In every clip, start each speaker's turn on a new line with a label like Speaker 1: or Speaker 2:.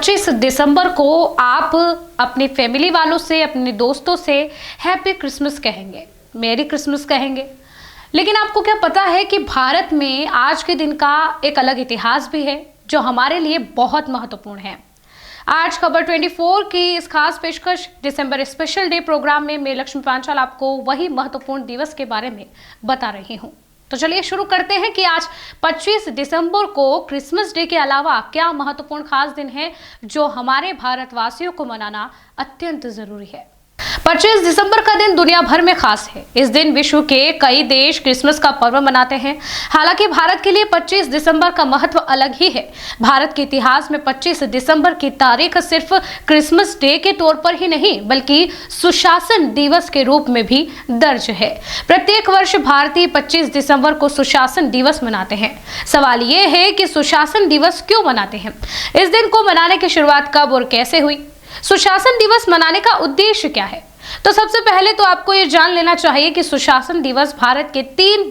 Speaker 1: 25 दिसंबर को आप अपनी फैमिली वालों से, अपने दोस्तों से हैप्पी क्रिसमस कहेंगे, मेरी क्रिसमस कहेंगे। लेकिन आपको क्या पता है कि भारत में आज के दिन का एक अलग इतिहास भी है जो हमारे लिए बहुत महत्वपूर्ण है। आज खबर 24 की इस खास पेशकश दिसंबर स्पेशल डे प्रोग्राम में मैं लक्ष्मी पांचाल आपको वही महत्वपूर्ण दिवस के बारे में बता रही हूँ। तो चलिए शुरू करते हैं कि आज 25 दिसंबर को क्रिसमस डे के अलावा क्या महत्वपूर्ण खास दिन है जो हमारे भारतवासियों को मनाना अत्यंत जरूरी है। 25 दिसंबर का दिन दुनिया भर में खास है। इस दिन विश्व के कई देश क्रिसमस का पर्व मनाते हैं। हालांकि भारत के लिए 25 दिसंबर का महत्व अलग ही है। भारत के इतिहास में 25 दिसंबर की तारीख सिर्फ क्रिसमस डे के तौर पर ही नहीं बल्कि सुशासन दिवस के रूप में भी दर्ज है। प्रत्येक वर्ष भारतीय 25 दिसंबर को सुशासन दिवस मनाते हैं। सवाल ये है कि सुशासन दिवस क्यों मनाते हैं? इस दिन को मनाने की शुरुआत कब और कैसे हुई? सुशासन दिवस मनाने का उद्देश्य क्या है? तो सबसे पहले तो आपको ये जान लेना चाहिए कि सुशासन दिवस भारत के 3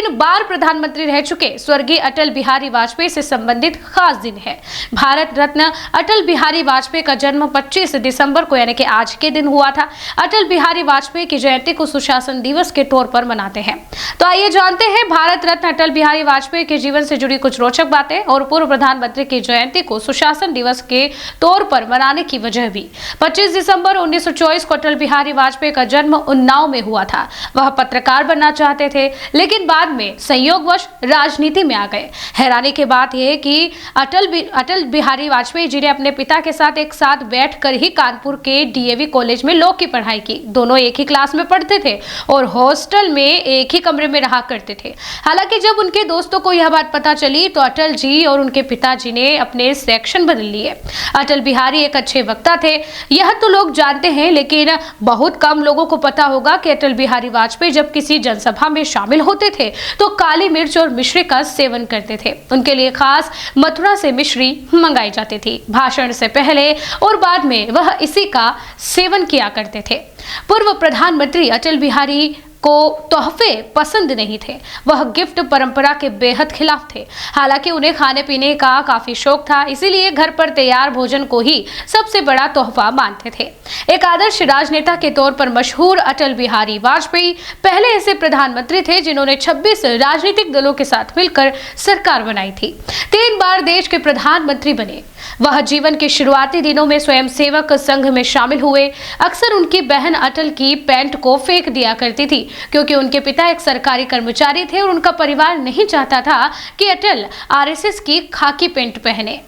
Speaker 1: बार प्रधानमंत्री रह चुके स्वर्गीय अटल बिहारी वाजपेयी से संबंधित खास दिन है। भारत रत्न अटल बिहारी वाजपेयी का जन्म 25 दिसंबर को यानी कि आज के दिन हुआ था। अटल बिहारी वाजपेयी की जयंती को सुशासन दिवस के तौर पर मनाते हैं। तो आइए जानते हैं भारत रत्न अटल बिहारी वाजपेयी के जीवन से जुड़ी कुछ रोचक बातें और पूर्व प्रधानमंत्री की जयंती को सुशासन दिवस के तौर पर मनाने की वजह भी। 25 दिसंबर 1924 को अटल बिहारी वाजपेयी का जन्म उन्नाव में हुआ था। वह पत्रकार बनना चाहते थे लेकिन बाद में संयोगवश राजनीति में आ गए। हैरानी की बात यह है कि अटल बिहारी वाजपेयी जी ने अपने पिता के साथ एक साथ बैठकर ही कानपुर के डीएवी कॉलेज में लॉ की पढ़ाई की। दोनों एक ही क्लास में पढ़ते थे और हॉस्टल में एक ही कमरे में रहा करते थे। हालांकि जब उनके दोस्तों को यह बात पता चली तो अटल जी और उनके पिताजी ने अपने सेक्शन बदल लिए। अटल बिहारी एक अच्छे वक्ता थे, यह तो लोग जानते हैं, लेकिन बहुत कम लोगों को पता होगा कि अटल बिहारी वाजपेयी जब किसी जनसभा में शामिल होते थे तो काली मिर्च और मिश्री का सेवन करते थे। उनके लिए खास मथुरा से मिश्री मंगाई जाती थी। भाषण से पहले और बाद में वह इसी का सेवन किया करते थे। पूर्व प्रधानमंत्री अटल बिहारी को तोहफे पसंद नहीं थे। वह गिफ्ट परंपरा के बेहद खिलाफ थे। हालांकि उन्हें खाने पीने का काफी शौक था, इसीलिए घर पर तैयार भोजन को ही सबसे बड़ा तोहफा मानते थे। एक आदर्श राजनेता के तौर पर मशहूर अटल बिहारी वाजपेयी पहले ऐसे प्रधानमंत्री थे जिन्होंने 26 राजनीतिक दलों के साथ मिलकर सरकार बनाई थी। 3 बार देश के प्रधानमंत्री बने। वह जीवन के शुरुआती दिनों में स्वयंसेवक संघ में शामिल हुए। अक्सर उनकी बहन अटल की पैंट को फेंक दिया करती थी क्योंकि उनके पिता एक सरकारी कर्मचारी थे और उनका परिवार नहीं चाहता था कि अटल आरएसएस की खाकी पैंट पहने।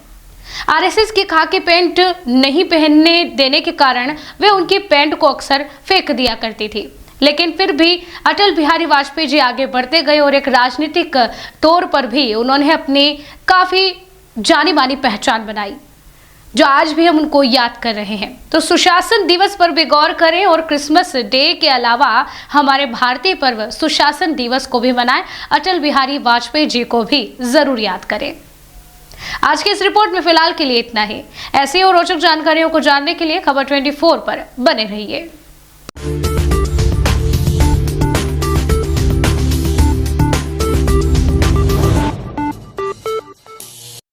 Speaker 1: आरएसएस की खाकी पैंट नहीं पहनने देने के कारण वे उनकी पैंट को अक्सर फेंक दिया करती थी। लेकिन फिर भी अटल बिहारी वाजपेयी जी आगे बढ़ते गए और एक राजनीतिक तौर पर भी उन्होंने अपनी काफी जानी मानी पहचान बनाई जो आज भी हम उनको याद कर रहे हैं। तो सुशासन दिवस पर भी गौर करें और क्रिसमस डे के अलावा हमारे भारतीय पर्व सुशासन दिवस को भी मनाएं। अटल बिहारी वाजपेयी जी को भी जरूर याद करें। आज की इस रिपोर्ट में फिलहाल के लिए इतना ही। ऐसी और रोचक जानकारियों को जानने के लिए खबर 24 पर बने रहिए।